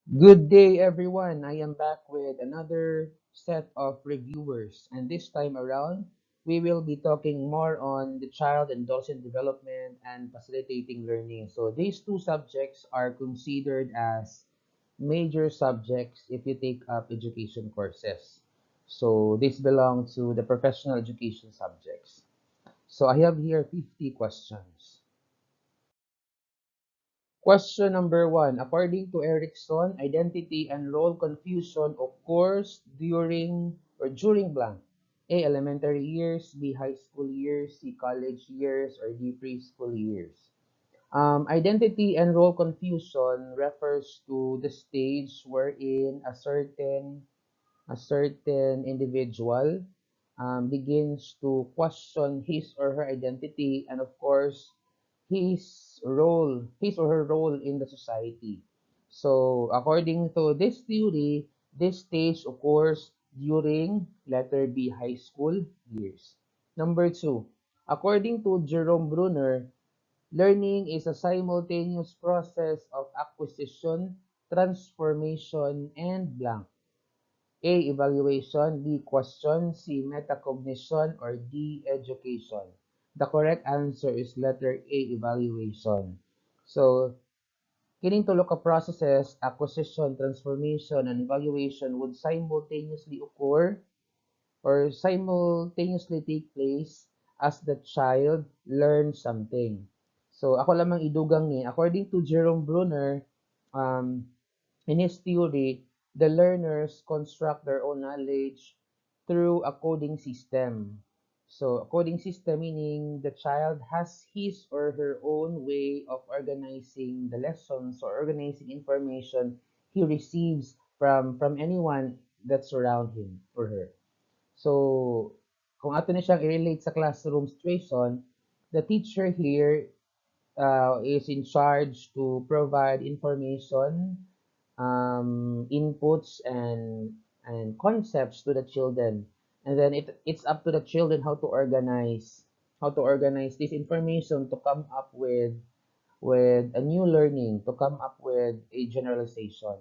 Good day, everyone. I am back with another set of reviewers, and this time around, we will be talking more on the child and docent development and facilitating learning. So, these two subjects are considered as major subjects if you take up education courses. So, this belongs to the professional education subjects. So, I have here 50 questions. Question number one. According to Erickson, identity and role confusion occurs during blank. A. Elementary years, B. High school years, C. College years, or D. Preschool years. Identity and role confusion refers to the stage wherein a certain individual begins to question his or her identity and, of course, his or her role in the society. So, according to this theory, this stage occurs during letter B, high school years. Number two, according to Jerome Bruner, learning is a simultaneous process of acquisition, transformation, and blank. A. Evaluation, B. Question, C. Metacognition, or D. Education. The correct answer is letter A. Evaluation. So, kining-tulo ka processes, acquisition, transformation, and evaluation would simultaneously occur or simultaneously take place as the child learns something. So, ako lamang idugang ni, according to Jerome Bruner, um, in his theory, the learners construct their own knowledge through a coding system. So, a coding system meaning the child has his or her own way of organizing the lessons or organizing information he receives from anyone that's around him or her. So, kung ato na siyang i-relate sa classroom situation, the teacher here is in charge to provide information, inputs, and concepts to the children, and then it's up to the children how to organize this information to come up with a new learning, to come up with a generalization.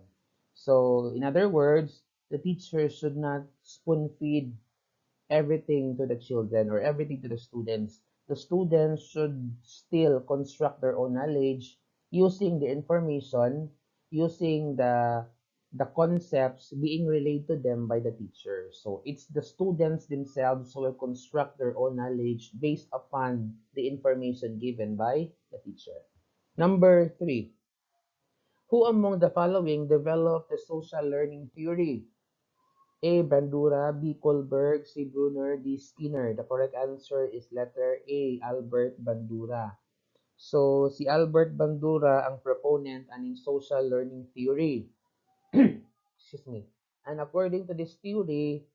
So, in other words, the teacher should not spoon feed everything to the children or everything to the students. The students should still construct their own knowledge using the information, using the concepts being relayed to them by the teacher. So it's the students themselves who will construct their own knowledge based upon the information given by the teacher. Number three, who among the following developed the social learning theory? A. Bandura, B. Kohlberg, C. Bruner, D. Skinner. The correct answer is letter A. Albert Bandura. So, si Albert Bandura ang proponent aning social learning theory. Excuse me. And according to this theory,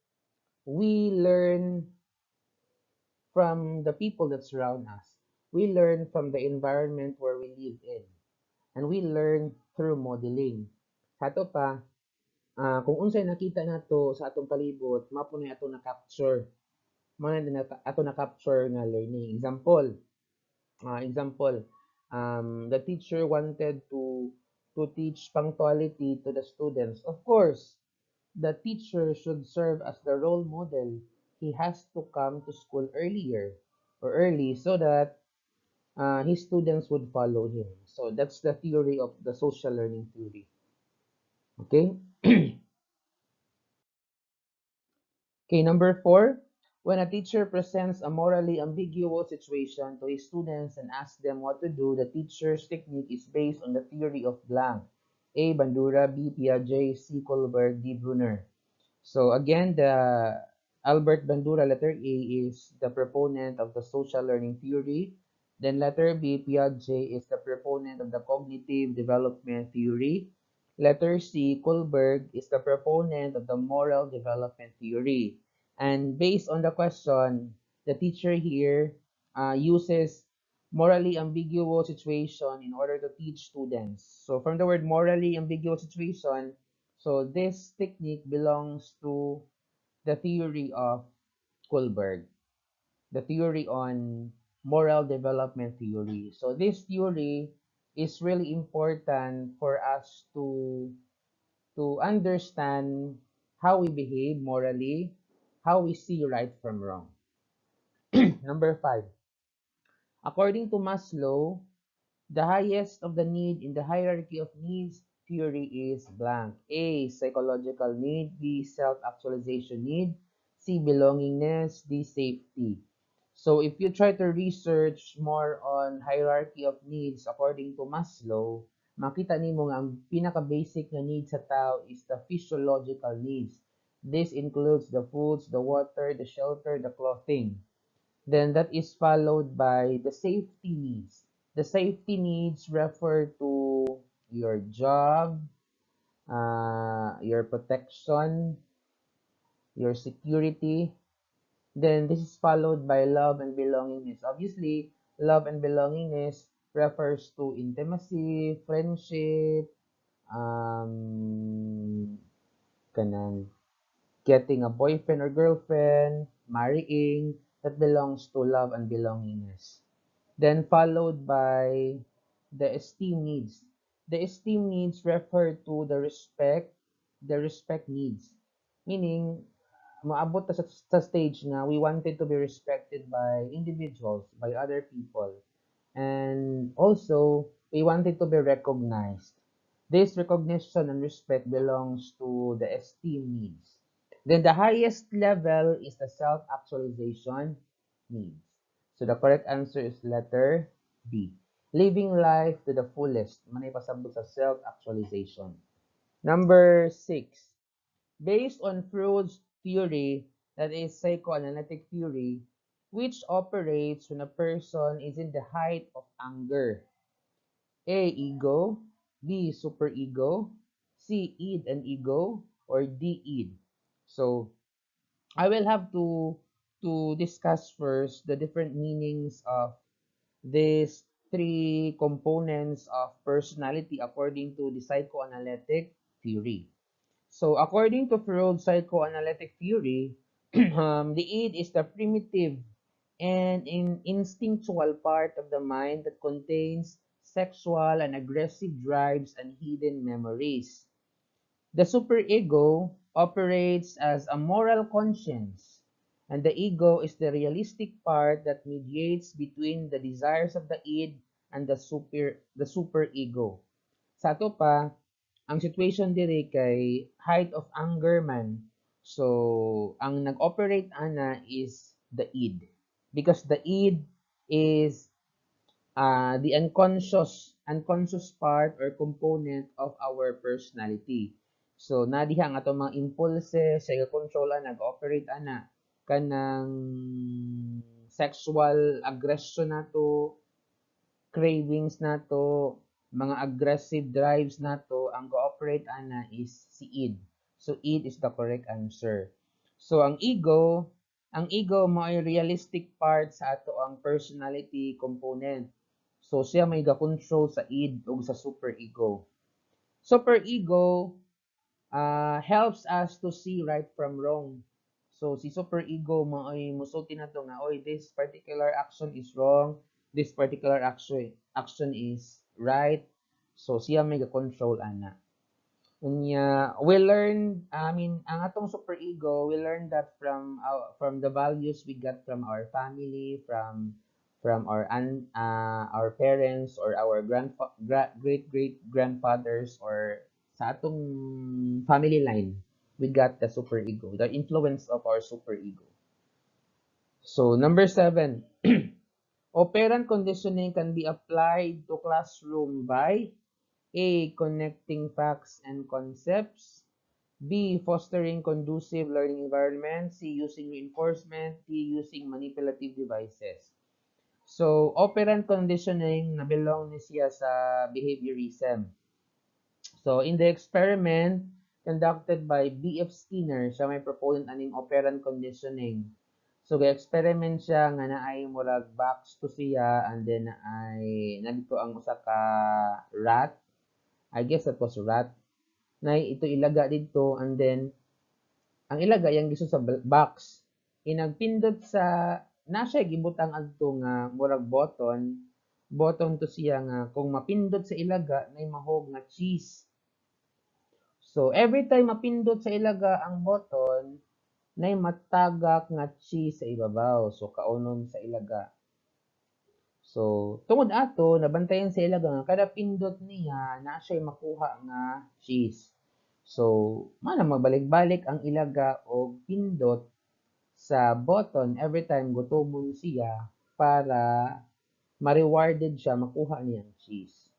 we learn from the people that surround us. We learn from the environment where we live in. And we learn through modeling. Kato pa, kung unsay nakita nato sa atong palibot, mapo na ato na-capture ato na-capture nga learning. Example, the teacher wanted to teach punctuality to the students. Of course, the teacher should serve as the role model. He has to come to school early so that his students would follow him. So that's the theory of the social learning theory. Okay? Okay, number four, when a teacher presents a morally ambiguous situation to his students and asks them what to do, the teacher's technique is based on the theory of blank. A. Bandura, B. Piaget, C. Kohlberg, D. Bruner. So again, the Albert Bandura, letter A, is the proponent of the social learning theory. Then letter B, Piaget, is the proponent of the cognitive development theory. Letter C, Kohlberg, is the proponent of the moral development theory. And based on the question, the teacher here uses morally ambiguous situation in order to teach students. So from the word morally ambiguous situation, so this technique belongs to the theory of Kohlberg, the theory on moral development theory. So this theory is really important for us to understand how we behave morally, how we see right from wrong. Number 5. According to Maslow, the highest of the need in the hierarchy of needs theory is blank. A. Psychological need. B. Self-actualization need. C. Belongingness. D. Safety. So if you try to research more on hierarchy of needs according to Maslow, makita nimo nga ang pinaka-basic na need sa tao is the physiological needs. This includes the foods, the water, the shelter, the clothing. Then that is followed by the safety needs. The safety needs refer to your job, your protection, your security. Then this is followed by love and belongingness. Obviously, love and belongingness refers to intimacy, friendship, kanang getting a boyfriend or girlfriend, marrying, that belongs to love and belongingness. Then followed by the esteem needs. The esteem needs refer to the respect needs. Meaning, maabot ta sa stage na we wanted to be respected by individuals, by other people. And also, we wanted to be recognized. This recognition and respect belongs to the esteem needs. Then the highest level is the self-actualization needs. So the correct answer is letter B. Living life to the fullest. Manay pasabot sa self-actualization. Number 6. Based on Freud's theory, that is psychoanalytic theory, which operates when a person is in the height of anger. A. Ego. B. Superego. C. Id and ego. Or D. Id. So, I will have to discuss first the different meanings of these three components of personality according to the psychoanalytic theory. So, according to Freud's psychoanalytic theory, the id is the primitive and instinctual part of the mind that contains sexual and aggressive drives and hidden memories. The superego operates as a moral conscience, and the ego is the realistic part that mediates between the desires of the id and the superego. Sa ato pa, ang situation diri kay height of anger man. So, ang nag-operate ana is the id. Because the id is the unconscious part or component of our personality. So, nadiha ang atong mga impulses, sa control nag-operate ana kanang sexual aggression nato, cravings nato, mga aggressive drives nato, ang go-operate ana is si id. So id is the correct answer. So ang ego mo ay realistic part sa ato ang personality component. So siya may ga-control sa id ug sa superego. Superego helps us to see right from wrong. So, si superego mao'y musulti na to nga, oy, this particular action is wrong, this particular action is right. So, siya may control ana. Unya, we learn, ang atong superego, we learn that from the values we got from our family, from our parents or our great grandfathers or sa atong family line, we got the superego, the influence of our superego. So, number 7. Operant conditioning can be applied to classroom by A. Connecting facts and concepts. B. Fostering conducive learning environment. C. Using reinforcement. D. Using manipulative devices. So, operant conditioning na belong ni siya sa behaviorism. So, in the experiment conducted by B.F. Skinner, siya may proponent aning operant conditioning. So, ga-experiment siya nga na ay murag box to siya and then ay nandito ang usa ka rat. I guess that was rat. Na ito ilaga dito and then ang ilaga yang giso sa box. Inagpindot sa na siya gibutang adto nga murag button to siya nga kung mapindot sa ilaga nay mahog nga cheese. So, every time mapindot sa ilaga ang button, nay matagak nga cheese sa ibabaw. So, kaunon sa ilaga. So, tungod ato, nabantayan sa ilaga nga, kada pindot niya, na siya makuha nga cheese. So, mana magbalik-balik ang ilaga o pindot sa button every time gutomon siya para ma-rewarded siya makuha niyang cheese.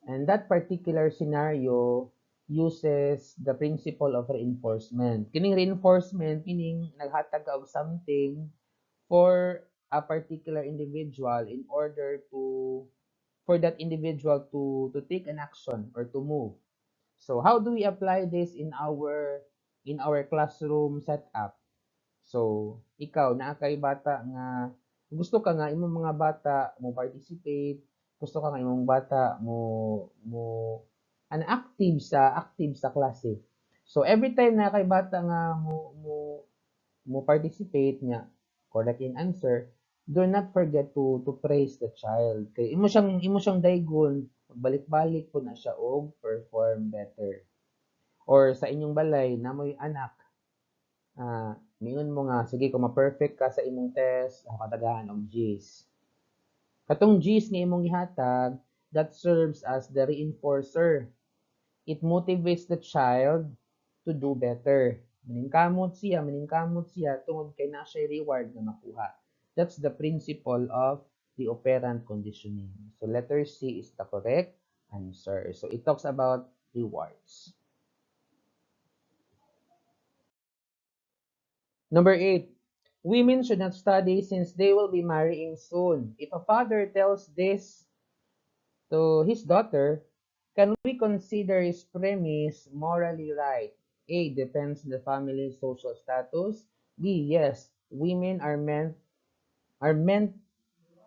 And that particular scenario uses the principle of reinforcement. Kining reinforcement, meaning naghatag ka og something for a particular individual in order to for that individual to take an action or to move. So how do we apply this in our classroom setup? So ikaw naa kay bata nga gusto ka nga imong mga bata mo participate, gusto ka nga imong bata mo active sa klase. So every time na kay bata nga mo participate niya, correct in answer, do not forget to praise the child. Kay imo siyang daygon, balik-balik po na siya og perform better. Or sa inyong balay namoy anak, mingon mo nga sige kung ma-perfect ka sa imong test, ako katagahan og G's. Katong G's nga imong gihatag, that serves as the reinforcer. It motivates the child to do better. Maningkamot siya tungod kay na siya reward na makuha. That's the principle of the operant conditioning. So letter C is the correct answer. So it talks about rewards. Number 8. Women should not study since they will be marrying soon. If a father tells this to his daughter, can we consider his premise morally right? A. Depends on the family's social status. B. Yes, women are meant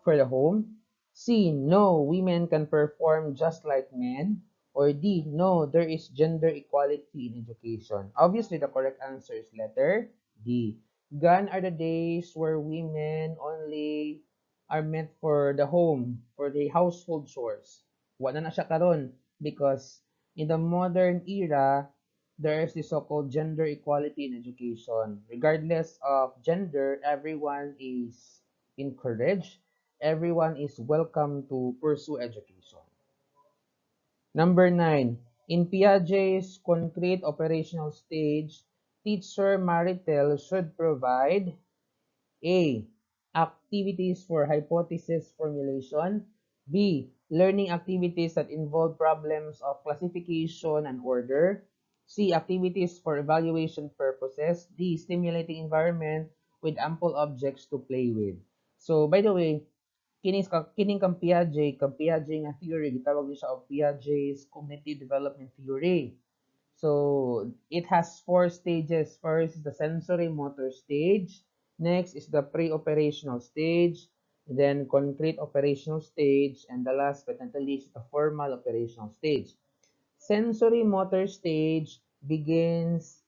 for the home. C. No, women can perform just like men. Or D. No, there is gender equality in education. Obviously, the correct answer is letter D. Gone are the days where women only are meant for the home, for the household chores. Wala na siya karon because in the modern era, there is the so-called gender equality in education. Regardless of gender, everyone is encouraged, everyone is welcome to pursue education. Number 9. In Piaget's concrete operational stage, teacher Maritel should provide A. Activities for hypothesis formulation. B. Learning activities that involve problems of classification and order. C. Activities for evaluation purposes. D. Stimulating environment with ample objects to play with. So, by the way, kining kang Piaget nga theory, gitawag niya siya og Piaget's cognitive development theory. So, it has 4 stages. First is the sensory motor stage. Next is the pre-operational stage. Then, concrete operational stage. And the last but not the least, the formal operational stage. Sensory motor stage begins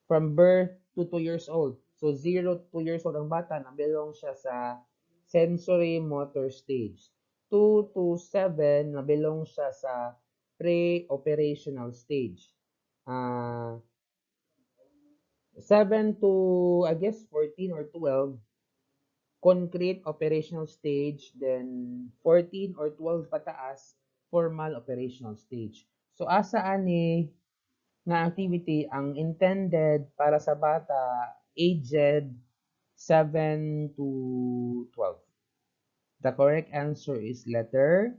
from birth to 2 years old. So, 0 to 2 years old ang bata, nabilong siya sa sensory motor stage. 2 to 7, nabilong siya sa pre-operational stage. 7 to, I guess, 14 or 12, concrete operational stage. Then, 14 or 12 pataas, formal operational stage. So, asa ani na activity ang intended para sa bata aged 7 to 12? The correct answer is letter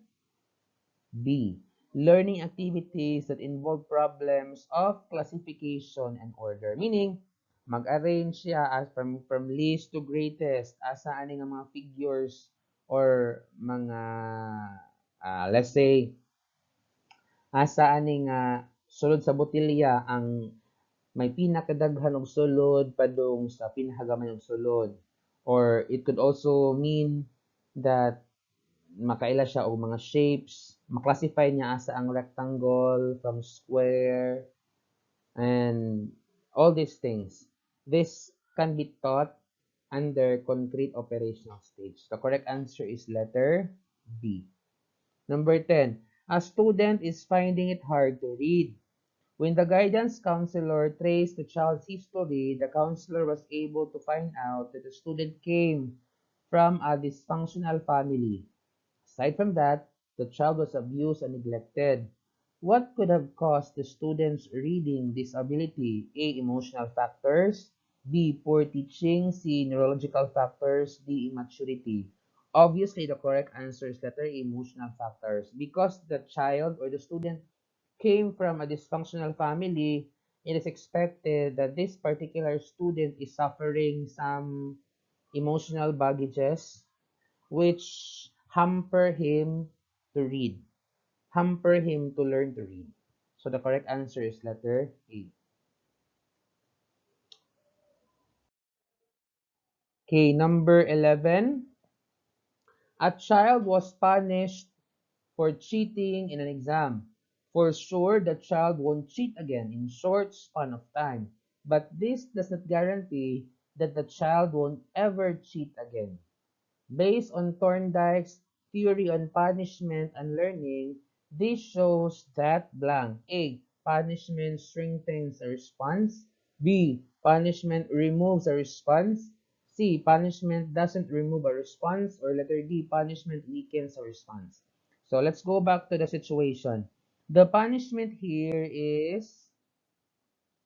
B. Learning activities that involve problems of classification and order. Meaning, mag-arrange siya as from least to greatest. Asa ani nga mga figures or mga, let's say, asa ani nga sulod sa botilya ang may pinakadaghan og sulod padung sa pinakagamay og sulod. Or it could also mean that makaila siya og mga shapes, maklasify niya asa ang rectangle from square and all these things. This can be taught under concrete operational stage. The correct answer is letter B. Number 10. A student is finding it hard to read. When the guidance counselor traced the child's history, the counselor was able to find out that the student came from a dysfunctional family. Aside from that, the child was abused and neglected. What could have caused the student's reading disability? A. Emotional factors. B. Poor teaching. C. Neurological factors. D. Immaturity. Obviously, the correct answer is letter A. Emotional factors. Because the child or the student came from a dysfunctional family, it is expected that this particular student is suffering some emotional baggages which hamper him to read, hamper him to learn to read. So the correct answer is letter A. Okay, number 11. A child was punished for cheating in an exam. For sure, the child won't cheat again in short span of time. But this does not guarantee that the child won't ever cheat again. Based on Thorndike's theory on punishment and learning, this shows that blank. A. Punishment strengthens a response. B. Punishment removes a response. C. Punishment doesn't remove a response. Or letter D. Punishment weakens a response. So let's go back to the situation. The punishment here is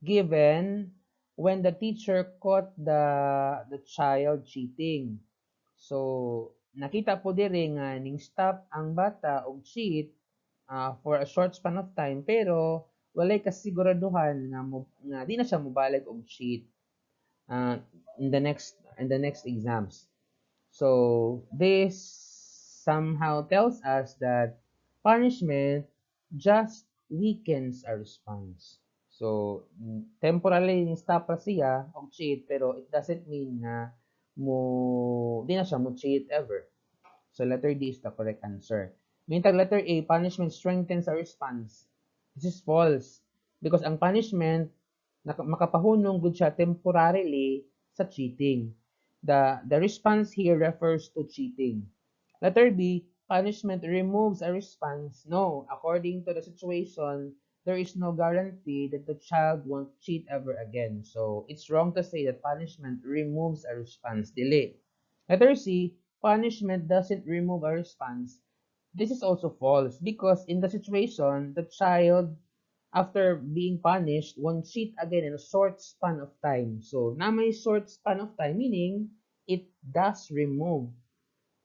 given when the teacher caught the child cheating. So nakita po diri nga ning stop ang bata og cheat for a short span of time pero walay kasiguraduhan nga di na siya mobalig og cheat uh, in the next exams. So this somehow tells us that punishment just weakens our response. So temporarily stop pa siya og cheat pero it doesn't mean na di na siya mo cheat ever. So letter D is the correct answer. Mintag letter A, punishment strengthens our response. This is false because ang punishment makapahunong gud siya temporarily sa cheating. The response here refers to cheating. Letter B, punishment removes a response. No, according to the situation, there is no guarantee that the child won't cheat ever again. So it's wrong to say that punishment removes a response. Delay. Letter C, punishment doesn't remove a response. This is also false because in the situation, the child, after being punished, won't cheat again in a short span of time. So, na may short span of time, meaning it does remove.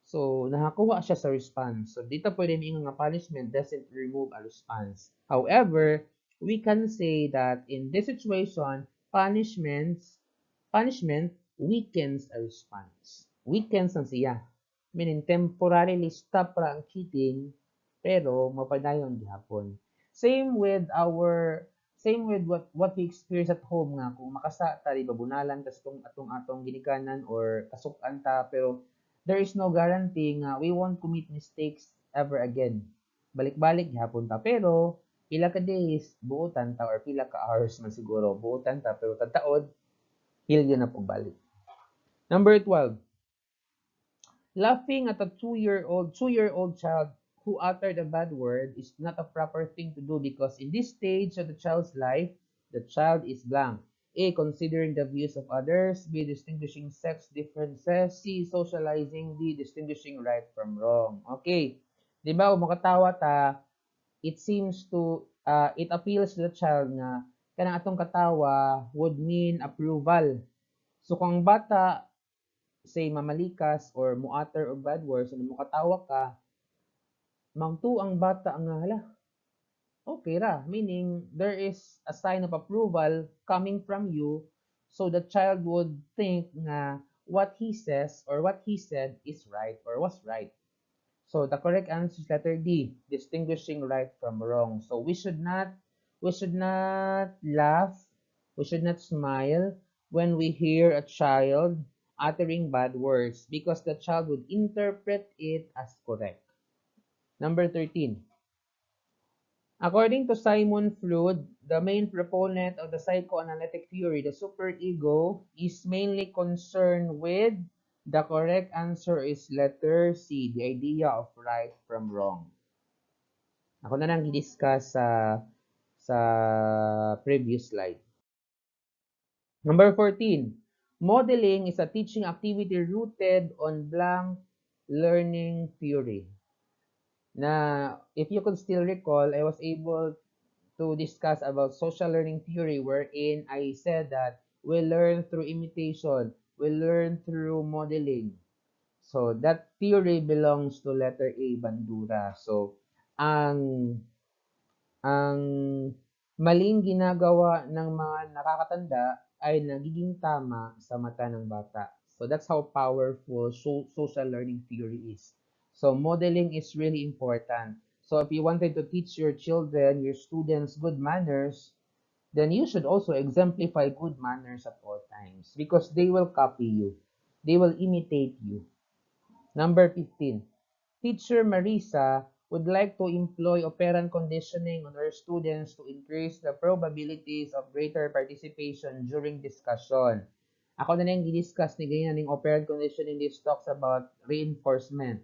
So, nakakuha siya sa response. So, dito pwede may nga punishment doesn't remove a response. However, we can say that in this situation, punishment weakens a response. Weakens ang siya. Meaning, temporarily stop ra ang cheating, pero mapadayon gihapon. Same with what we experience at home nga kung makasa ta di babunalan tas atong ginikanan or kasukan ta pero there is no guarantee nga we won't commit mistakes ever again. Balik-balik gihapon ta pero pila ka days buotan ta or pila ka hours man siguro buotan ta pero tataod hilyo na pagbalik. Number 12. Laughing at a two-year-old child who uttered a bad word is not a proper thing to do because in this stage of the child's life, the child is blank. A. Considering the views of others. B. Distinguishing sex differences. C. Socializing. D. Distinguishing right from wrong. Okay. Di ba, makatawa ta, it appeals to the child nga kanang atong katawa would mean approval. So, kung bata say mamalikas or muater og bad words and mukatawa ka, mangtu ang bata ang hala. Okay ra, meaning there is a sign of approval coming from you so the child would think na what he says or what he said is right or was right. So the correct answer is letter D, distinguishing right from wrong. So we should not laugh, we should not smile when we hear a child uttering bad words because the child would interpret it as correct. Number 13. According to Simon Freud, the main proponent of the psychoanalytic theory, the superego, is mainly concerned with the correct answer is letter C, the idea of right from wrong. Ako na lang i-discuss sa previous slide. Number 14, modeling is a teaching activity rooted on blank learning theory. Na, if you could still recall, I was able to discuss about social learning theory wherein I said that we learn through imitation, we learn through modeling. So that theory belongs to letter A, Bandura. So ang ang maling ginagawa ng mga nakakatanda ay nagiging tama sa mata ng bata. So that's how powerful social learning theory is. So modeling is really important. So if you wanted to teach your children, your students good manners, then you should also exemplify good manners at all times because they will copy you. They will imitate you. Number 15. Teacher Marisa would like to employ operant conditioning on her students to increase the probabilities of greater participation during discussion. Ako na lang i-discuss ni ganyan ng operant conditioning. This talks about reinforcement.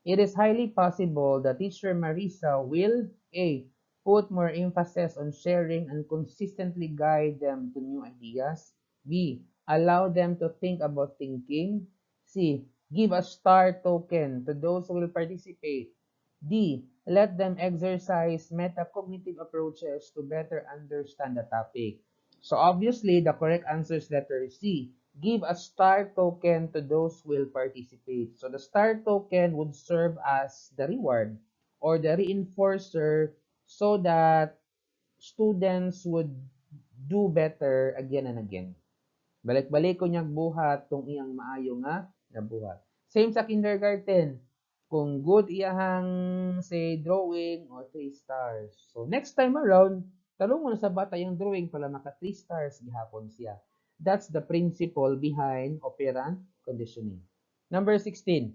It is highly possible that teacher Marisa will A. Put more emphasis on sharing and consistently guide them to new ideas. B. Allow them to think about thinking. C. Give a star token to those who will participate. D. Let them exercise metacognitive approaches to better understand the topic. So obviously, the correct answer is letter C. Give a star token to those who will participate. So the star token would serve as the reward or the reinforcer so that students would do better again and again. Balik-balik ko niyang buhat kung iyang maayo nga nabuhat. Same sa kindergarten. Kung good iyahang say drawing or 3 stars. So next time around, talong mo na sa bata yung drawing para maka 3 stars gihapon siya. That's the principle behind operant conditioning. Number 16.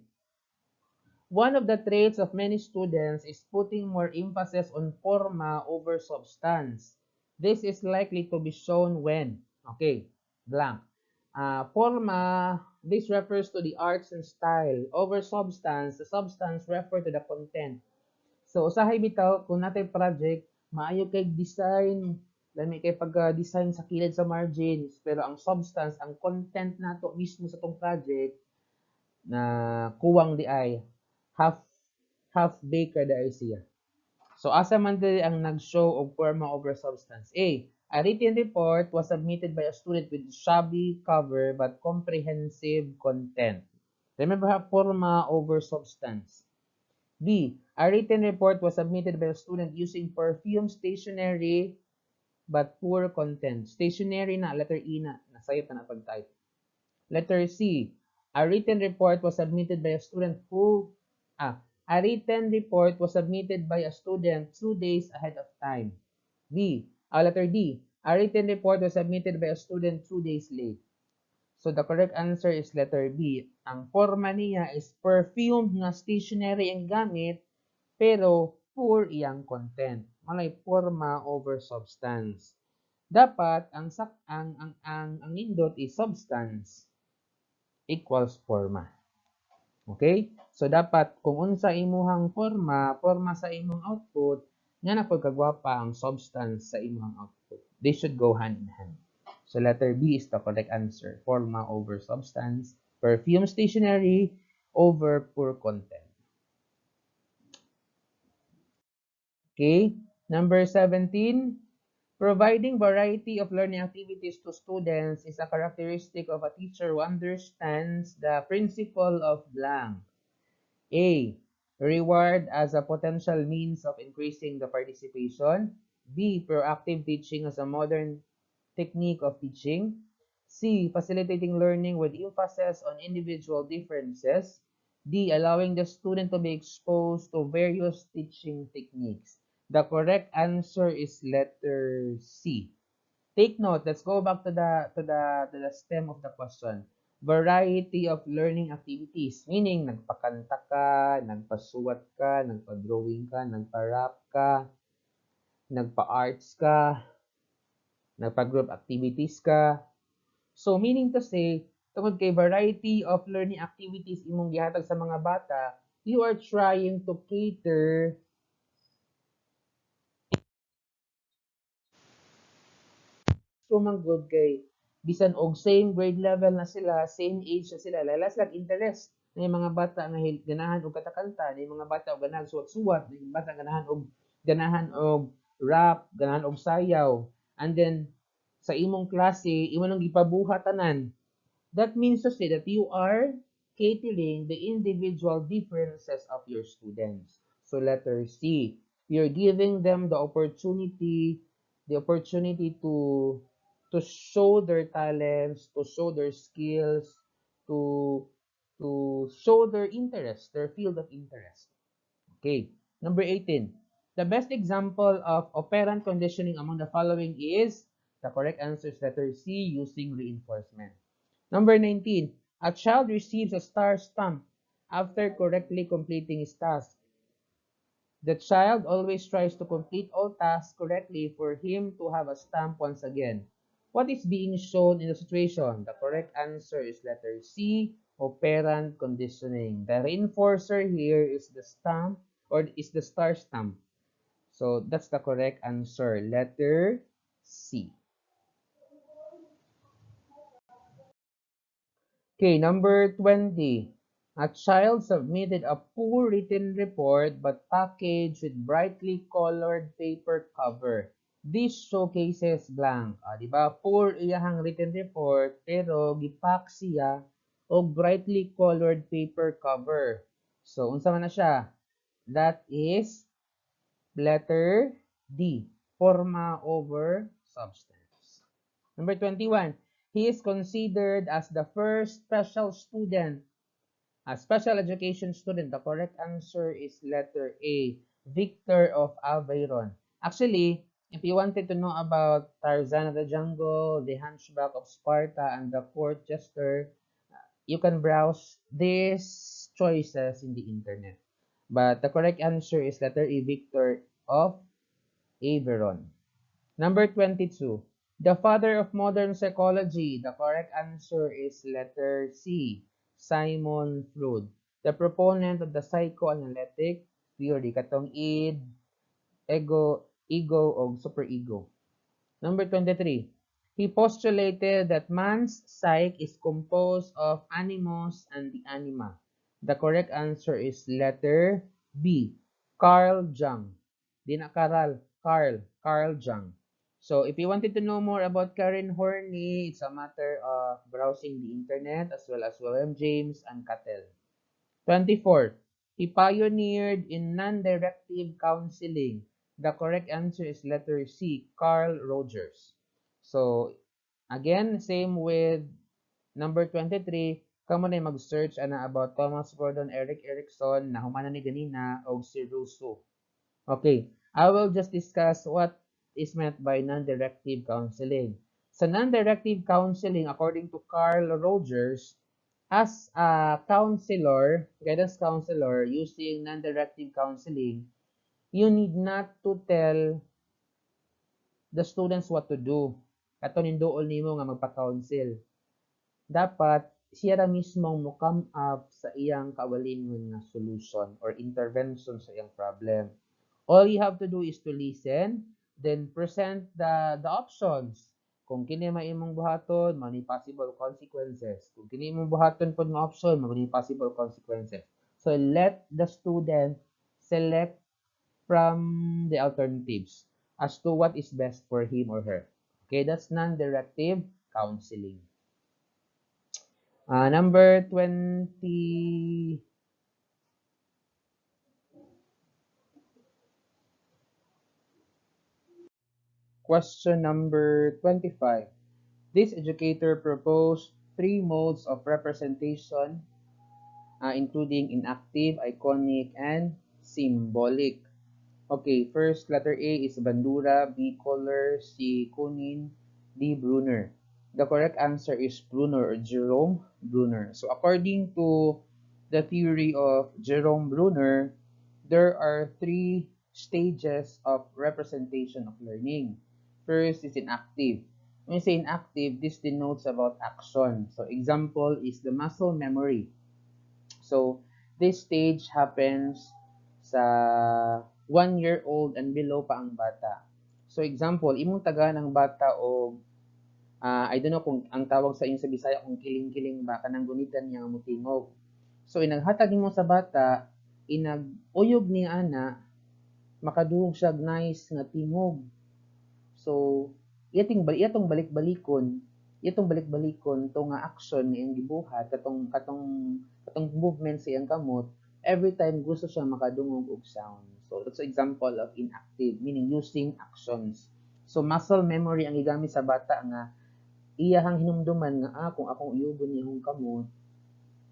One of the traits of many students is putting more emphasis on forma over substance. This is likely to be shown when, okay, blank. Forma, this refers to the arts and style. Over substance, the substance refer to the content. So, usahay bitaw, kung natin project, maayo kay design, lami kay pag-design sa kilid sa margins, pero ang substance, ang content nato mismo sa tong project, na kuwang di ay half baked di ay siya. So asa man diri ang nag-show og forma over substance. A written report was submitted by a student with shabby cover but comprehensive content. Remember, forma over substance. B. A written report was submitted by a student using perfume stationery but poor content. Stationery na, letter E na, nasayot na pag-type. Letter C. A written report was submitted by a student a written report was submitted by a student 2 days ahead of time. Letter D. A written report was submitted by a student 2 days late. So the correct answer is letter B. Ang forma niya is perfumed nga stationery ang gamit pero poor iyang content. Malay forma over substance. Dapat ang nindot is substance equals forma. Okay? So dapat kung unsa imuhang forma sa imong output, nga na pagkagwapa ang substance sa imong output. They should go hand in hand. So letter B is the correct answer. Forma over substance, perfume stationery over poor content. Okay? Number 17, providing variety of learning activities to students is a characteristic of a teacher who understands the principle of blank. A. Reward as a potential means of increasing the participation. B. Proactive teaching as a modern technique of teaching. C. Facilitating learning with emphasis on individual differences. D. Allowing the student to be exposed to various teaching techniques. The correct answer is letter C. Take note. Let's go back to the stem of the question. Variety of learning activities, meaning nagpakanta ka, nagpasuwat ka, nagpa-drawing ka, nagpa-rap ka, nagpa-arts ka, nagpa-group activities ka. So meaning to say, tungod kay variety of learning activities imong gihatag sa mga bata, you are trying to cater man good kay bisan og same grade level na sila, same age na sila, lalas lang interest. May mga bata nga ganahan og katakanta, may mga bata og ganahan suwat-suwat, may mga bata ganahan og rap, ganahan og sayaw. And then sa imong klase, imo nang gipabuhat tanan. That means to say that you are catering the individual differences of your students. So letter C, you're giving them the opportunity to show their talents, to show their skills, to to show their interest, their field of interest. Okay. Number 18. The best example of operant conditioning among the following is the correct answer is letter C, using reinforcement. Number 19. A child receives a star stamp after correctly completing his task. The child always tries to complete all tasks correctly for him to have a stamp once again. What is being shown in the situation? The correct answer is letter C, operant conditioning. The reinforcer here is the stamp or is the star stamp. So that's the correct answer, letter C. Okay, number 20. A child submitted a poor written report but packaged with brightly colored paper cover. This showcases blank. Di ba? Poor iyahang written report pero gipack siya og brightly colored paper cover. So, unsa man na siya? That is letter D. Forma over substance. Number 21. He is considered as the first special student, a special education student. The correct answer is letter A, Victor of Aveyron. Actually, if you wanted to know about Tarzan of the Jungle, the Hunchback of Sparta, and the Court Jester, you can browse these choices in the internet. But the correct answer is letter A, Victor of Aveyron. Number 22. The father of modern psychology. The correct answer is letter C, Simon Freud. The proponent of the psychoanalytic theory. Katong id, ego, o superego. Number 23. He postulated that man's psyche is composed of animus and the anima. The correct answer is letter B, Carl Jung. Di na Carl Jung. So if you wanted to know more about Karen Horney, it's a matter of browsing the internet as well as William James and Cattell. 24. He pioneered in non-directive counseling. The correct answer is letter C, Carl Rogers. So, again, same with number 23, kamo na mag-search ana about Thomas Gordon, Eric Erikson, na humana ni ganina, o si Rousseau. Okay, I will just discuss what is meant by non-directive counseling. Sa non-directive counseling, according to Carl Rogers, as a counselor, guidance counselor, using non-directive counseling, you need not to tell the students what to do. Kato nindool nimo nga magpa-counsel. Dapat siya ra mismo mo come up sa iyang kawalingon nga solution or intervention sa iyang problem. All you have to do is to listen, then present the options. Kung kini may imong buhaton, many possible consequences. Kung kini imong buhaton pod nga option, many possible consequences. So let the student select from the alternatives as to what is best for him or her. Okay, that's non-directive counseling. Number 20. Question number 25. This educator proposed three modes of representation, including inactive, iconic, and symbolic. Okay, first letter A is Bandura, B color, C Kunin, D Bruner. The correct answer is Bruner or Jerome Bruner. So according to the theory of Jerome Bruner, there are three stages of representation of learning. First is inactive. When you say inactive, this denotes about action. So example is the muscle memory. So this stage happens sa 1-year-old and below pa ang bata. So example, imong taga ng bata o I don't know kung ang tawag sa inyo sa Bisaya kung kiling-kiling ba kanang gunitan niya nga motingog. So inaghatag nimo sa bata, inaguyog ni ana, makadungog siya nice nga tingog. So iyatong balik-balikon to nga action nga iyang gibuhat katong movement sa iyang kamot every time gusto siya makadungog og sound. So that's an example of inactive, meaning using actions. So muscle memory ang gigamit sa bata nga iyahang hinumduman nga kung akong iugon niya akong kamot,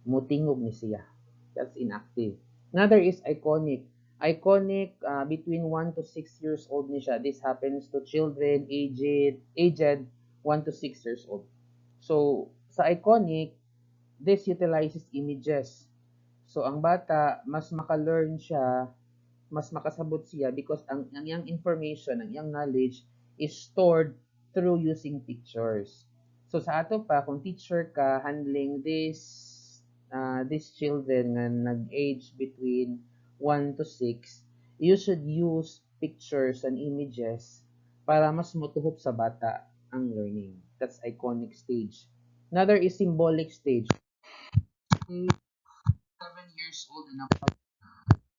mutingog ni siya. That's inactive. Another is iconic. Iconic, between 1 to 6 years old ni siya. This happens to children aged 1 to 6 years old. So, sa iconic, this utilizes images. So, ang bata, mas maka-learn siya, mas makasabot siya because ang iyang information, ang iyang knowledge is stored through using pictures. So sa ato pa, kung teacher ka handling these children nga nag-age between 1 to 6, you should use pictures and images para mas motuhop sa bata ang learning. That's iconic stage. Another is symbolic stage. 7 years old na.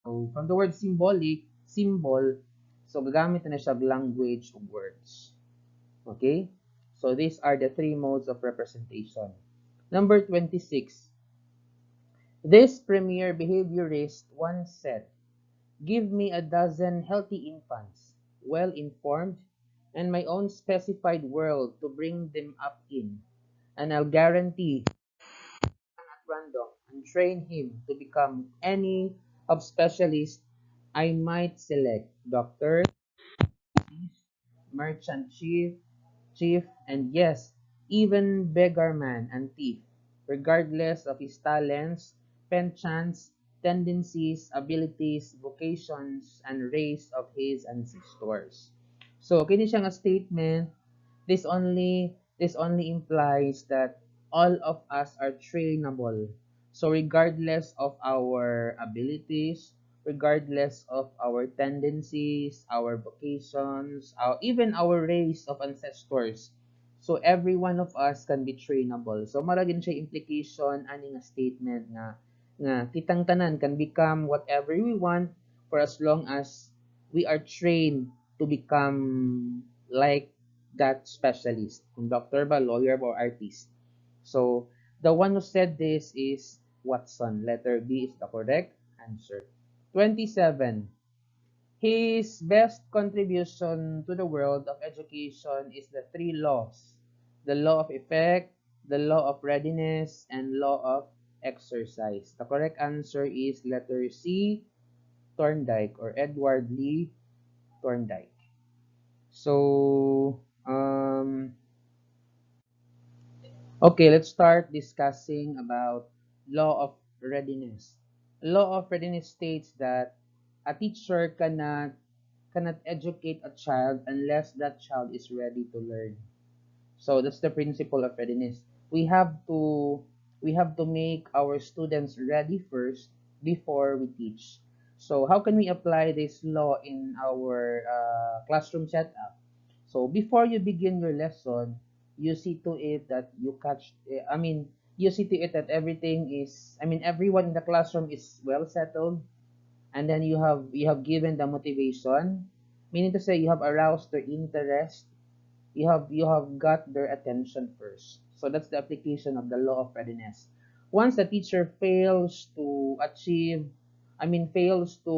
So, from the word symbol, so gagamit na siya language of words. Okay? So, these are the three modes of representation. Number 26. This premier behaviorist once said, "Give me a dozen healthy infants, well-informed, and my own specified world to bring them up in, and I'll guarantee at random and train him to become any of specialists I might select: doctor, merchant chief, and yes, even beggarman and thief, regardless of his talents, penchants, tendencies, abilities, vocations, and race of his ancestors." So, kini siya nga statement. This only implies that all of us are trainable. So regardless of our abilities, regardless of our tendencies, our vocations, even our race of ancestors. So every one of us can be trainable. So maragin siya implication ani nga statement nga kitang tanan can become whatever we want for as long as we are trained to become like that specialist. Kung doctor ba, lawyer ba, or artist. So the one who said this is Watson. Letter B is the correct answer. 27. His best contribution to the world of education is the three laws: the law of effect, the law of readiness, and law of exercise. The correct answer is letter C, Thorndike, or Edward Lee Thorndike. So, okay, let's start discussing about law of readiness. Law of readiness states that a teacher cannot educate a child unless that child is ready to learn. So that's the principle of readiness. We have to we have to make our students ready first before we teach. So how can we apply this law in our classroom setup? So before you begin your lesson, you see to it that you catch. You see to it that everything is. Everyone in the classroom is well settled, and then you have given the motivation, meaning to say you have aroused their interest, you have got their attention first. So that's the application of the law of readiness. Once the teacher fails to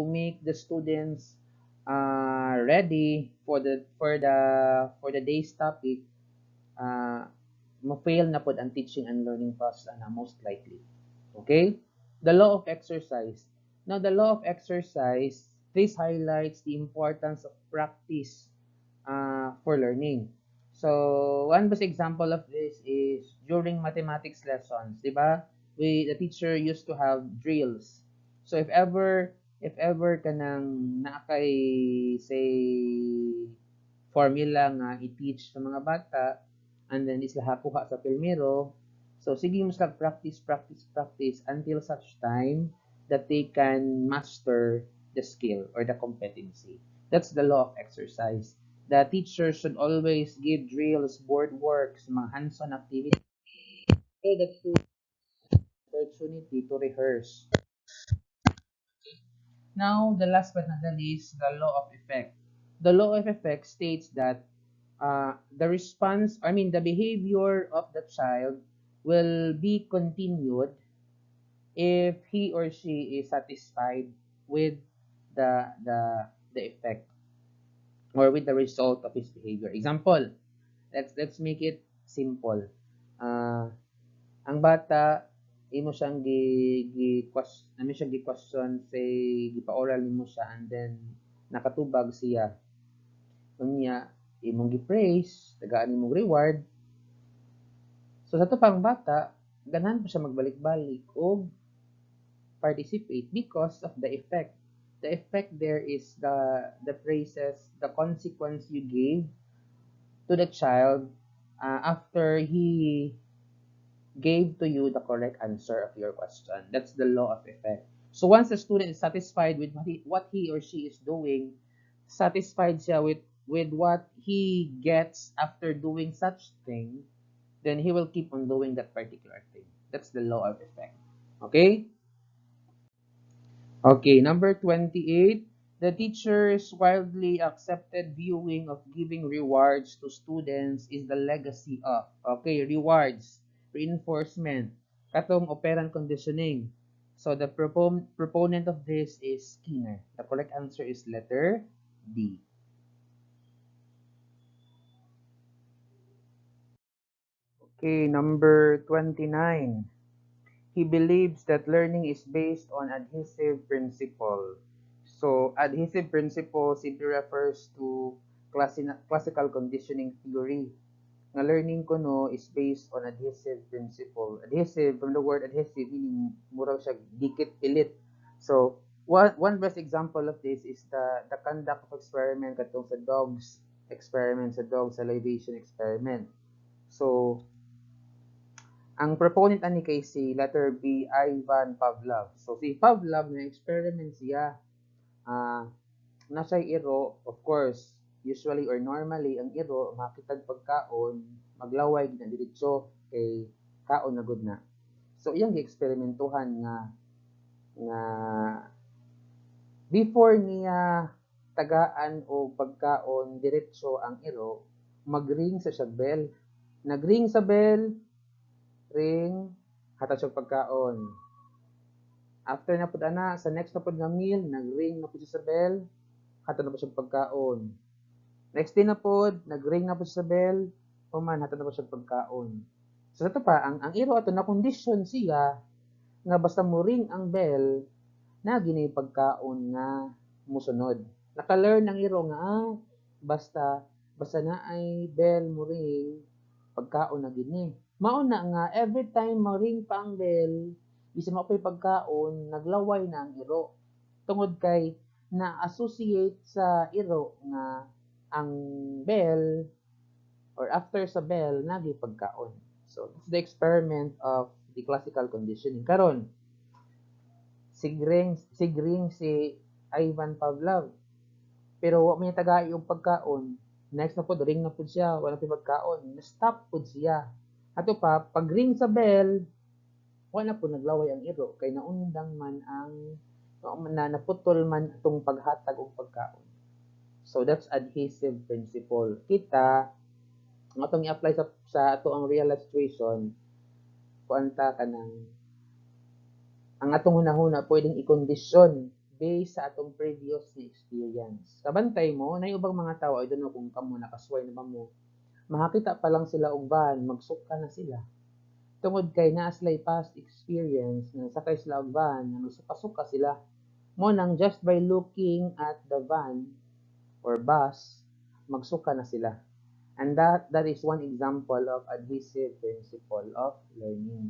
make the students ready for the day's topic, uh, ma-fail na pod ang teaching and learning process na most likely. Okay? The law of exercise. Now, the law of exercise, this highlights the importance of practice for learning. So, one best example of this is during mathematics lessons, di ba? The teacher used to have drills. So, if ever kanang naakay say formula nga i-teach sa mga bata, and then isla hakuha sa pirmero, so sige mo sila practice, practice, practice until such time that they can master the skill or the competency. That's the law of exercise. The teacher should always give drills, board works, mga hands-on activities so that students have opportunity to rehearse. Now, the last but not the least, the law of effect. The law of effect states that the behavior of the child will be continued if he or she is satisfied with the effect or with the result of his behavior. Example, let's make it simple. Uh, ang bata imo siyang gi question say gipa-oral nimo siya and then nakatubag siya unya imong gi-praise tagaan imong reward so sa to pang bata ganahan pa siya magbalik-balik o participate because of the effect there is the praises the consequence you gave to the child after he gave to you the correct answer of your question. That's the law of effect. So once the student is satisfied with what he or she is doing, satisfied siya with what he gets after doing such thing, then he will keep on doing that particular thing. That's the law of effect. Okay? Okay, number 28. The teacher's widely accepted viewing of giving rewards to students is the legacy of. Okay, rewards, reinforcement, katong operant conditioning. So the proponent of this is Skinner. The correct answer is letter D. Okay, number 29. He believes that learning is based on adhesive principle. So, adhesive principle simply refers to classical conditioning theory. Na learning ko no is based on adhesive principle. Adhesive, from the word adhesive, meaning murag siya dikit pilit. So, one best example of this is the conduct of experiment katong sa dogs experiment, sa dog salivation experiment. So, ang proponent ani kay si letter B, Ivan Pavlov. So si Pavlov na experiment siya uh, nasa iro, of course, usually or normally ang iro makitag pagkaon, maglaway gid na diretso kay kaon na gud na. So iyang gi-eksperimentuhan nga before niya tagaan o pagkaon diretso ang iro, magring sa siya bell. Nagring sa bell, ring hatag siya pagkaon. After na pud ana sa next na pud nga meal nagring na pud sa bell hatag na pud siya pagkaon. Next day na pud nagring na pud sa bell human hatag na pud siya pagkaon. So ito pa ang iro ato na condition siya nga basta mo ring ang bell na gini pagkaon nga musunod. Naka-learn ang iro nga basta na ay bell mo ring pagkaon na gini. Mauna nga, every time maring pa ang bell, isa mapay pagkaon, naglaway na ang iro. Tungod kay na-associate sa iro nga ang bell or after sa bell, nagi pagkaon. So, that's the experiment of the classical conditioning. Karon, sigring si Ivan Pavlov. Pero wa may taga yung pagkaon. Next na po, ring na po siya, wala pa pagkaon. Na-stop po siya. Ato pa, pag ring sa bell, wala po naglaway ang iro kay naundang man ang naputol man itong paghatag og pagkaon. So that's adhesive principle. Kita ang atong i-apply sa ato ang real life situation kuanta kanang ang atong hunahuna pwedeng i-condition based sa atong previous na experience. Kabantay mo, na ubang mga tao, I don't know kung kamo nakasway na ba mo, makakita pa lang sila og van, magsuka na sila. Tungod kay naa sila'y past experience na sakay sila og van, na magsuka-suka sila. Mo nang just by looking at the van or bus, magsuka na sila. And that is one example of adhesive principle of learning.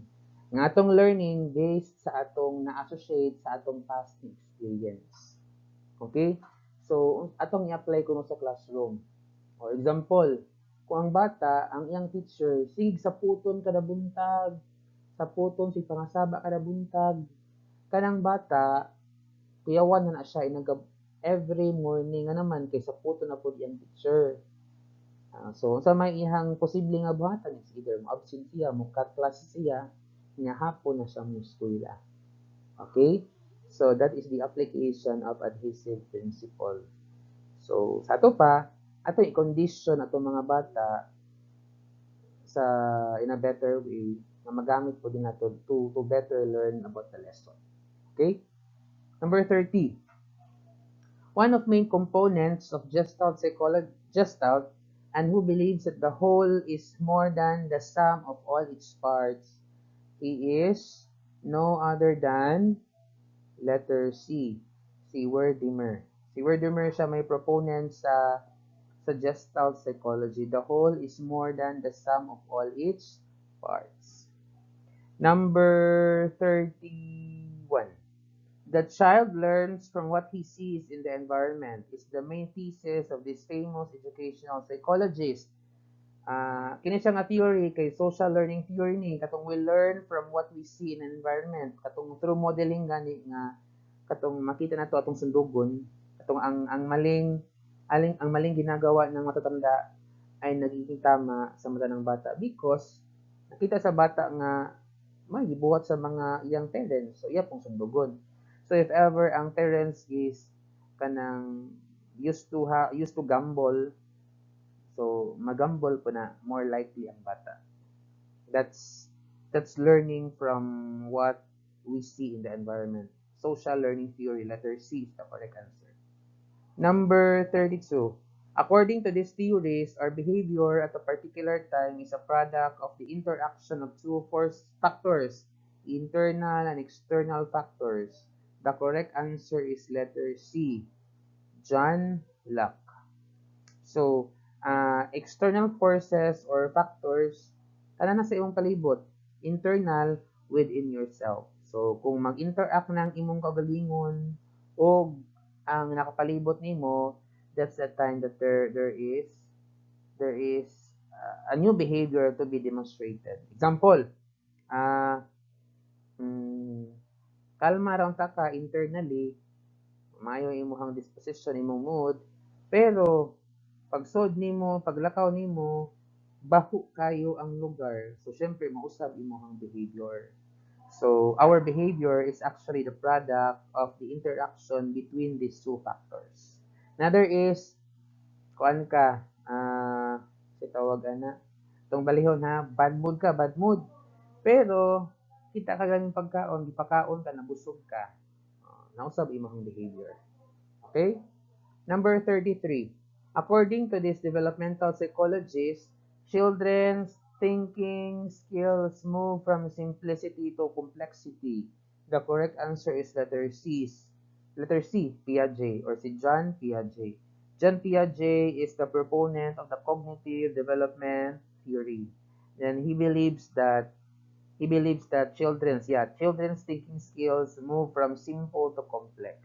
Nga atong learning based sa atong na-associate sa atong past experience. Okay? So, atong i-apply ko sa classroom. For example, kung ang bata, ang iyang teacher, sig sa puton kada buntag, sa puton sig pangasaba kada buntag, kanang bata, kuyawan na siya, every morning nga naman kay sa puto na pud iyang teacher. So sa may ihang posible nga buhatan is either mo absent siya, mo cut class siya, nya hapon na siya mo eskwela. Okay? So that is the application of adhesive principle. So sa ato pa, ato i-condition ato mga bata sa in a better way na magamit po din nato to better learn about the lesson. Okay? Number 30. One of main components of Gestalt psychology, Gestalt, and who believes that the whole is more than the sum of all its parts. He is no other than letter C, si Wertheimer. Si Wertheimer siya may proponent sa Gestalt psychology. The whole is more than the sum of all its parts. Number 31. The child learns from what he sees in the environment is the main thesis of this famous educational psychologist. Kini siya nga theory kay social learning theory ni katong we learn from what we see in an environment katong through modeling gani nga katong makita nato atong sundugon katong ang maling ginagawa ng matatanda ay nagiging tama sa mata ng bata because nakita sa bata nga may gibuhat sa mga iyang parents so iya pong sundugon. So if ever ang parents is kanang used to gamble, so magamble po na more likely ang bata. That's learning from what we see in the environment. Social learning theory, letter C is the correct answer. Number 32. According to these theories, our behavior at a particular time is a product of the interaction of two force factors, internal and external factors. The correct answer is letter C, John Locke. So, external forces or factors, kana na sa imong palibot, internal within yourself. So, kung mag-interact ng imong kagalingon o ang nakapalibot nimo, that's the time that there is a new behavior to be demonstrated. Example, uh, kalma raw ta ka internally, maayo imong disposition, imong mood, pero pagsod nimo, paglakaw nimo, baho kayo ang lugar. So syempre mausab imong behavior. So our behavior is actually the product of the interaction between these two factors. Another is kuan ka, si tawag ana, tong balihon ha, bad mood ka, bad mood. Pero kita ka ganing pagkaon, gipakaon ka, nabusog ka. Nausab imong behavior. Okay? Number 33. According to this developmental psychologist, children's thinking skills move from simplicity to complexity. The correct answer is letter C, Piaget, or si John Piaget. John Piaget is the proponent of the cognitive development theory. And he believes that children's thinking skills move from simple to complex.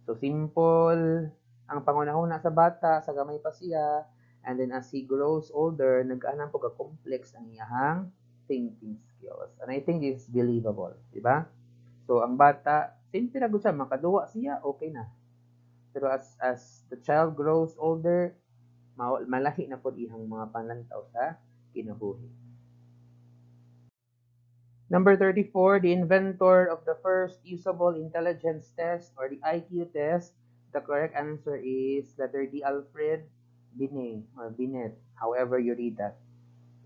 So simple ang pangunahuna sa bata, sa gamay pa siya, and then as he grows older, nag-aanang pagka-complex ang iyahang thinking skills. And I think this is believable, di ba? So ang bata, simple na siya, makaduwa siya, okay na. Pero as the child grows older, malahi na po ihang mga panlantaw sa kinabuhi. Number 34, the inventor of the first usable intelligence test or the IQ test. The correct answer is letter D, Alfred Binet or Binet, however you read that.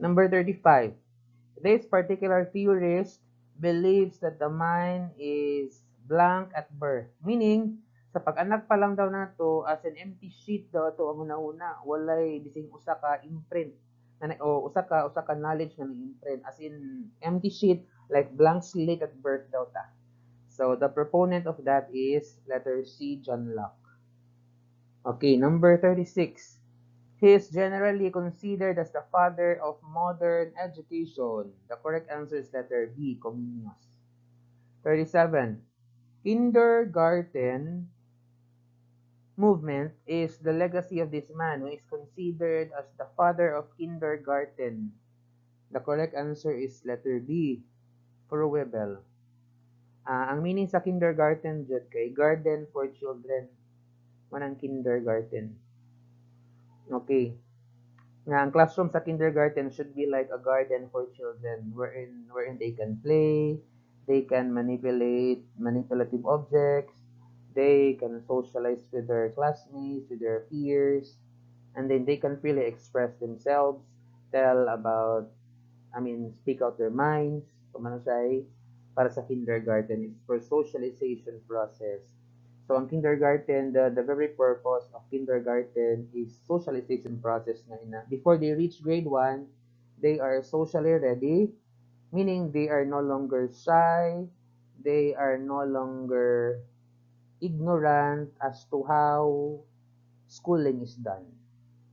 Number 35, this particular theorist believes that the mind is blank at birth. Meaning, sa pag-anak pa lang daw nato as an empty sheet daw ito ang una-una. Walay bising usa ka imprint o usa ka knowledge na imprint as in empty sheet like blank slate at birth daw ta. So the proponent of that is letter C, John Locke. Okay, number 36. He is generally considered as the father of modern education. The correct answer is letter B, Comenius. 37. Kindergarten movement is the legacy of this man who is considered as the father of kindergarten. The correct answer is letter B, Froebel. Ang meaning sa kindergarten jud kay garden for children. Manang kindergarten. Okay. Nga ang classroom sa kindergarten should be like a garden for children wherein they can play, they can manipulate manipulative objects, they can socialize with their classmates, with their peers, and then they can freely express themselves, tell about speak out their minds, kumanusay, para sa kindergarten. It's for socialization process. So, ang kindergarten, the very purpose of kindergarten is socialization process na ina. Before they reach grade 1, they are socially ready, meaning they are no longer shy, they are no longer ignorant as to how schooling is done.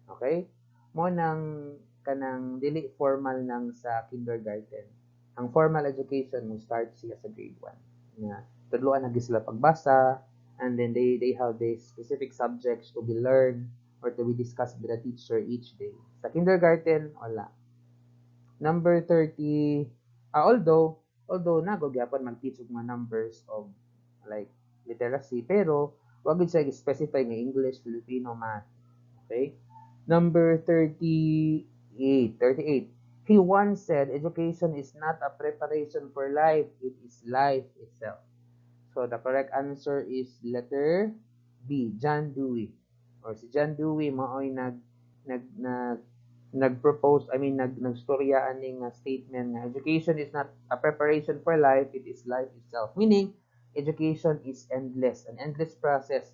Okay? Mo nang kanang dili formal nang sa kindergarten. Ang formal education mo start siya sa grade 1. Nga tudloan na sila pagbasa, and then they have these specific subjects to be learned or to be discussed with the teacher each day. Sa kindergarten, wala. Number 30, although nagog gyapon mag-teach og mga numbers of like literacy, pero wag gid siya specify nga English, Filipino, math. Okay? Number 38. He once said, education is not a preparation for life, it is life itself. So the correct answer is letter B, John Dewey. Or si John Dewey maoy nag nag nag-propose, nagstoryaan ning statement na education is not a preparation for life, it is life itself. Meaning, education is endless, an endless process.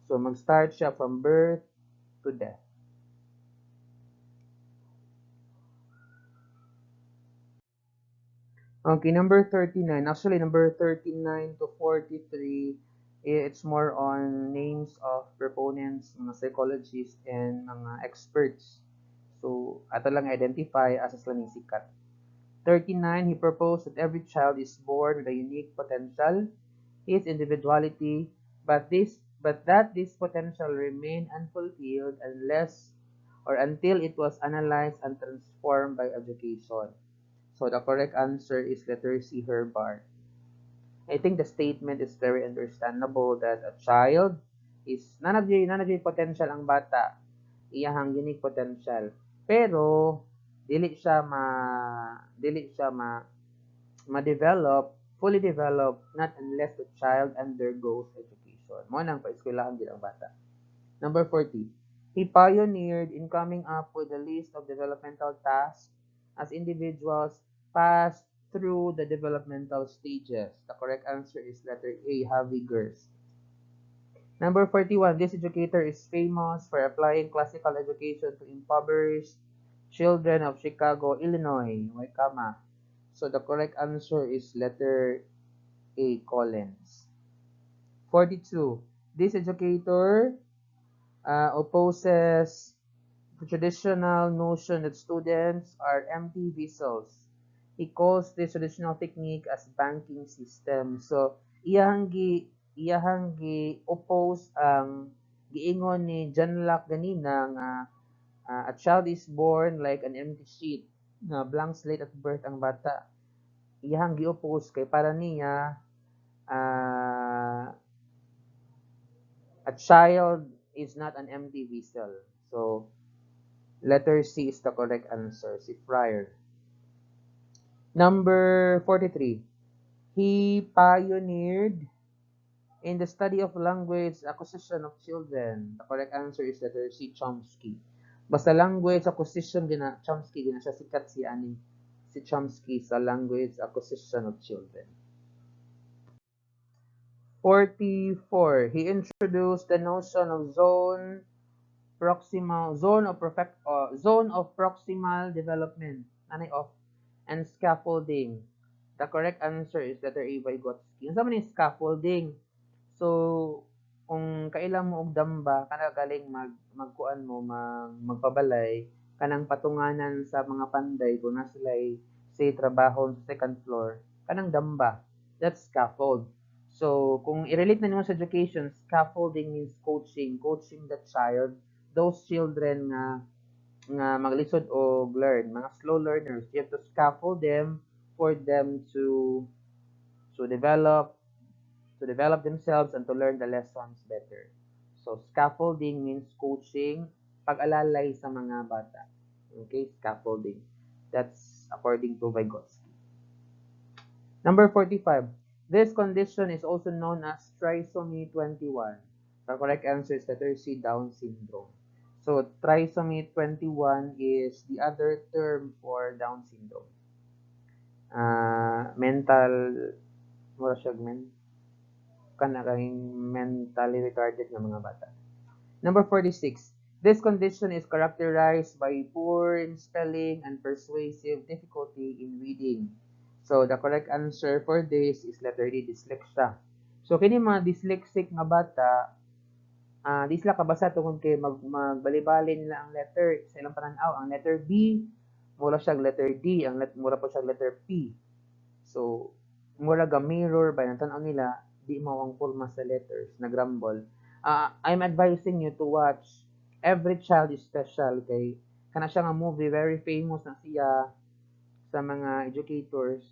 So mag-start siya from birth to death. Okay, number 39. Actually, number 39 to 43, it's more on names of proponents, mga psychologists, and mga experts. So, ato lang identify as sila ning sikat. 39, he proposed that every child is born with a unique potential, his individuality, but that this potential remained unfulfilled unless or until it was analyzed and transformed by education. So the correct answer is letter C, Herbart. I think the statement is very understandable that a child is none of the potential ang bata. Iyahang unique potential. Pero dili siya ma-develop, fully develop not unless the child undergoes education. Mo nang pa-eskwelahan gid ang bata. Number 40. He pioneered in coming up with a list of developmental tasks as individuals pass through the developmental stages. The correct answer is letter A, Havigers. Number 41. This educator is famous for applying classical education to impoverished children of Chicago, Illinois. Waikama. So the correct answer is letter A, Collins. 42. This educator opposes the traditional notion that students are empty vessels. He calls this traditional technique as banking system. So, iyahang gi oppose ang giingon ni John Locke ganina nga a child is born like an empty sheet, na blank slate at birth ang bata. Iyahang gi-oppose kay para niya uh, a child is not an empty vessel. So, letter C is the correct answer, si Fryer. Number 43. He pioneered in the study of language acquisition of children. The correct answer is letter C, Chomsky. Basta language acquisition Chomsky gina siya sikat si Chomsky sa language acquisition of children. 44. He introduced the notion of zone of proximal development, and scaffolding. The correct answer is letter A, Vygotsky. Unsa man ni scaffolding? So, kung kailan mo og damba kana galing magkuan mo magpabalay kanang patunganan sa mga panday kung na sila'y say trabaho sa second floor, kanang damba, that's scaffold. So, kung i-relate na nimo sa education, scaffolding means coaching the child, those children nga maglisod o learn, mga slow learners. You have to scaffold them for them to develop themselves and to learn the lessons better. So, scaffolding means coaching, pag-alalay sa mga bata. Okay, scaffolding. That's according to Vygotsky. Number 45. This condition is also known as trisomy 21. The correct answer is letter C, Down syndrome. So, trisomy 21 is the other term for Down syndrome. Mental, mura siya mentally retarded ng mga bata. Number 46. This condition is characterized by poor in spelling and persuasive difficulty in reading. So, the correct answer for this is letter D, dyslexia. So, kini mga dyslexic nga bata, di sila kabasa tungkol kay magbali-bali nila ang letter sa ilang pananaw. Ang letter B, mura siyang letter D. Mura po siyang letter P. So, mura ga mirror ba natanaw nila, di mawang forma sa letters, nagrumble. I'm advising you to watch Every Child is Special kay kana siya nga movie, very famous na siya sa mga educators.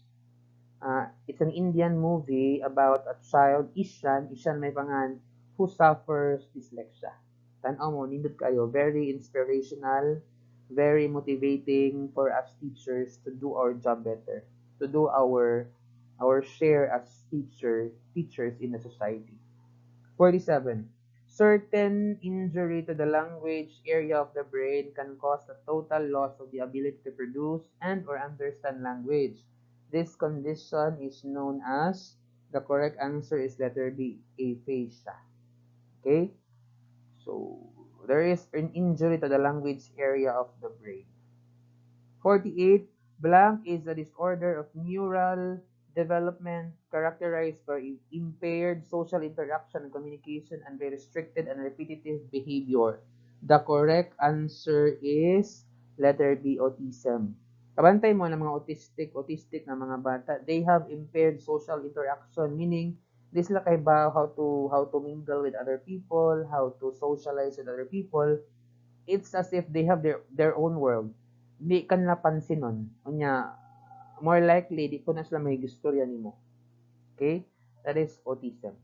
It's an Indian movie about a child, Ishan may pangan, who suffers dyslexia. Tanaw mo, nindot kayo, very inspirational, very motivating for us teachers to do our job better, to do our share as teachers in the society. 47. Certain injury to the language area of the brain can cause a total loss of the ability to produce and or understand language. This condition is known as, the correct answer is letter B, aphasia. Okay? So, there is an injury to the language area of the brain. 48. Blank is a disorder of neural development characterized by impaired social interaction and communication and by restricted and repetitive behavior. The correct answer is letter B, autism. Kabantay mo ng mga autistic na mga bata, they have impaired social interaction, meaning di sila kay ba how to mingle with other people, how to socialize with other people. It's as if they have their own world. Di ka nila pansin nun. Kunya, more likely, di ko na sila may istorya nimo. Okay? That is autism.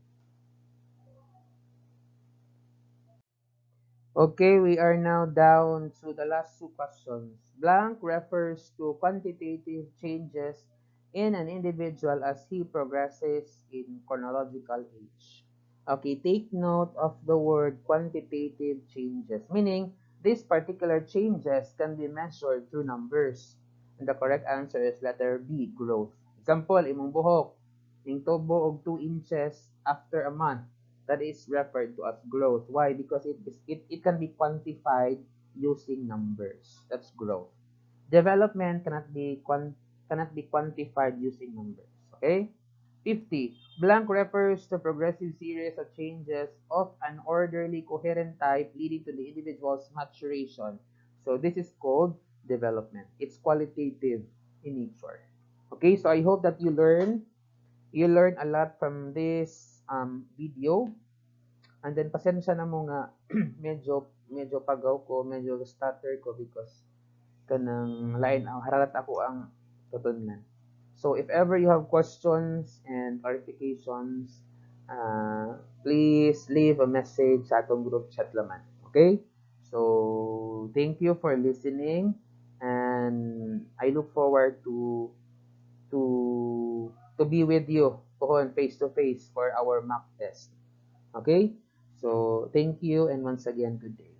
Okay, we are now down to the last two questions. Blank refers to quantitative changes in an individual as he progresses in chronological age. Okay, take note of the word quantitative changes, meaning these particular changes can be measured through numbers. And the correct answer is letter B, growth. Example, imong buhok, ning tubo og 2 inches after a month. That is referred to as growth. Why? Because it can be quantified using numbers. That's growth. Development cannot be quantified using numbers. Okay? 50. Blank refers to progressive series of changes of an orderly, coherent type leading to the individual's maturation. So this is called development. It's qualitative in nature. Okay, so I hope that you learn a lot from this video. And then pasensya na mo nga medyo pagaw ko, medyo stutter ko because kanang lain ang hararat ako ang tutunan. So if ever you have questions and clarifications, please leave a message sa atong group chat laman. Okay? So thank you for listening and I look forward to be with you face to face for our mock test. Okay? So thank you and once again, good day.